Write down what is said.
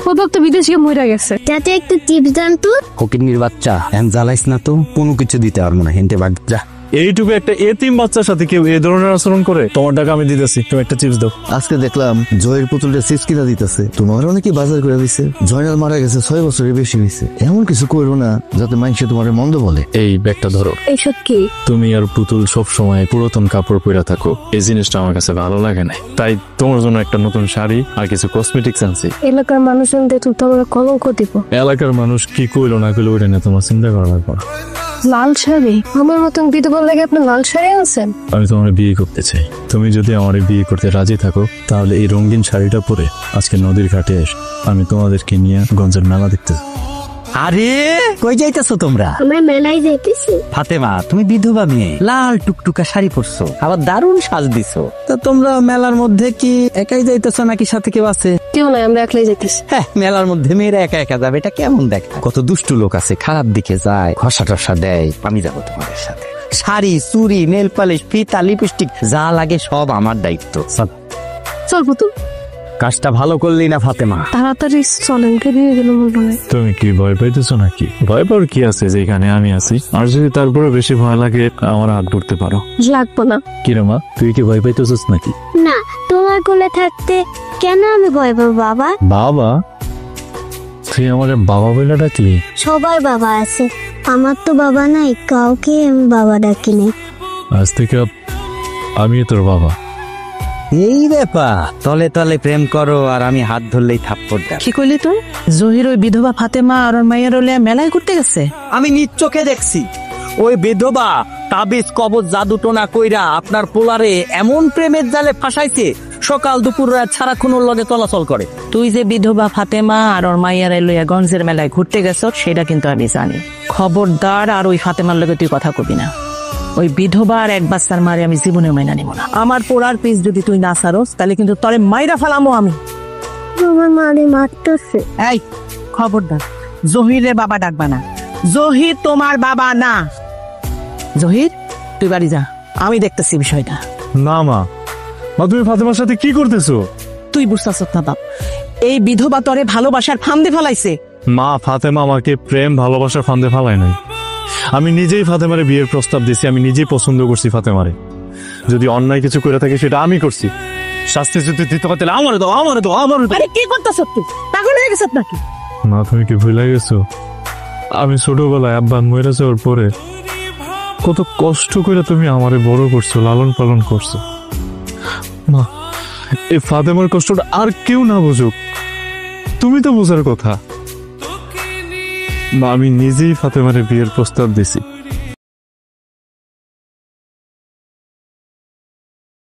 কোথাও তো বিদেশে মরে গেছে। যাতে একটু টিপস দেন তো। ফকিন্নির বাচ্চা এন জ্বালাইস না তো, কোনো কিছু দিতে পারবো না, হেনতে বাদ যা। এইটুকু একটা এতিম বাচ্চার সাথে কেউ এই ধরনের আচরণ করে? তোমার টাকা আমি দিতেছি, তুমি একটা চিপস দাও। আজকে দেখলাম জয়ের পুতুলটা চিপস কিনা দিতেছে, তোমার অনেকে বাজার করে দিছে। জয়নাল মারা গেছে 6 বছরের বেশি হয়েছে, এমন কিছু করবো না যাতে মানুষে তোমার মন্দ বলে। এই ব্যাগটা ধরো। এইসব কি? তুমি আর পুতুল সব সময় পুরাতন কাপড় পরে থাকো, এই জিনিসটা আমার কাছে ভালো লাগে না, তাই তোমার জন্য একটা নতুন শাড়ি আর কিছু কসমেটিক্স আনছি। এলাকার মানুষজন দেখুন তো আমরা কলঙ্ক দিব। এলাকার মানুষ কি কইলো না কইলো ওইটা নিয়ে তোমার চিন্তা করা লাগবে না। লাল শাড়ি? আমার মতন বিধবা লাগে আপনি লাল শাড়ি আনছেন? আমি তোমার বিয়ে করতে চাই, তুমি যদি আমার বিয়ে করতে রাজি থাকো তাহলে এই রঙিন শাড়িটা পরে আজকে নদীর ঘাটে এস, আমি তোমাদেরকে নিয়ে গঞ্জের মেলা দেখতে। আরে কই যাইতেছো তোমরা? আমরা মেলায় যাইতেছি। ফাতেমা, তুমি বিধবা মেয়ে, লাল টুকটুকা শাড়ি পরছো, আবার দারুণ সাজ দিছো। তা তোমরা মেলার মধ্যে কি একাই যাইতেছো নাকি সাথে কেউ আছে? কেউ নাই, আমরা একলাই যাইতেছি। হ্যাঁ, মেলার মধ্যে মেয়েরা একা একা যাবে, এটা কেমন দেখা? কত দুষ্টু লোক আছে, খারাপ দিকে যায়, ঘষা টসা দেয়। আমি যাবো তোমাদের সাথে। শাড়ি, চুড়ি, নেল পালিশ, ফিতা, লিপস্টিক যা লাগে সব আমার দায়িত্ব। চল পুতুল। কাজটা ভালো করলি না ফাতেমা? তাড়াতাড়ি চলেন, বেরিয়ে গেল মনে হয়। তুমি কি ভয় পাইতেছো নাকি? ভয় পাওয়ার কি আছে যেখানে আমি আছি? আর যদি তারপরে বেশি ভয় লাগে আমার হাত ধরতে পারো। লাগবো না। কিরে মা, তুই কি ভয় পাইতেছিস নাকি? না, তোমার কোলে থাকতে কেন আমি ভয় পাবো বাবা? বাবা? তুই আমার বাবা বলে ডাকলি? সবার বাবা আছে, আমার তো বাবা নাই, কাউকে আমি বাবা ডাকি নাই। আজ থেকে আমি তোর বাবা। এই ব্যাপার, তলে তলে প্রেম করো আর আমি হাত ধরলেই থাপ্পড় দাও। কি কইলি তুই? জহির ওই বিধবা ফাতেমা আর ওর মাইয়ার ওলে মেলায় ঘুরতে গেছে? আমি নিজ চোখে দেখছি ওই বিধবা তাবিজ কবজ জাদু টোনা কইরা আপনার পোলারে এমন প্রেমের জালে ফাঁসাইছে, সকাল দুপুর রাত সারাক্ষণ ওর লগে চলাচল করে। তুই যে বিধবা ফাতেমা আর ওর মাইয়ার লইয়া গঞ্জের মেলায় ঘুরতে গেছ সেটা কিন্তু আমি জানি। খবরদার আর ওই ফাতেমার লগে তুই কথা কবি না। ওই বিধবা আর এক বাচ্চার মারে আমি জীবনে মাইনা নিব না। আমার পোড়ার পিস যদি তুই না সারস তাহলে কিন্তু তরে মাইরা ফেলামো আমি। আমার মারে মারতেছে। এই খবরদার, জহিরের বাবা ডাকবা না। জহির তোমার বাবা না। জহির, তুই বাড়ি যা, আমি দেখতেছি বিষয়টা। না মা, মা তুমি ফাতেমার সাথে কি করতেছো? তুই বুঝতেছ না বাপ, এই বিধবা তরে ভালোবাসার ফান্দে ফেলাইছে। মা, ফাতেমা আমাকে প্রেম ভালোবাসার ফান্দে ফালায় নাই। আমি নিজেই ফাতেমারে বিয়ের প্রস্তাব দিছি, আমি নিজেই পছন্দ করছি ফাতেমারে। যদি অন্যায় কিছু করে থাকে সেটা আমি করছি, শাস্তি যদি দিতে পারতে আমারে দাও, আমারে দাও, আমারে দাও। আরে কি করতেছ তুই? পাগল হয়ে গেছ নাকি? মা, তুমি কি ভুলে গেছো আমি ছোটবেলায় আব্বা মরে যাওয়ার পরে কত কষ্ট করে তুমি আমারে বড় করছো, লালন পালন করছো। মা, এই ফাতেমার কষ্টটা আর কেউ না বুঝুক, তুমি তো বোঝার কথা। মা, আমি নিজেই ফাতেমারে বিয়ের প্রস্তাব দিছি,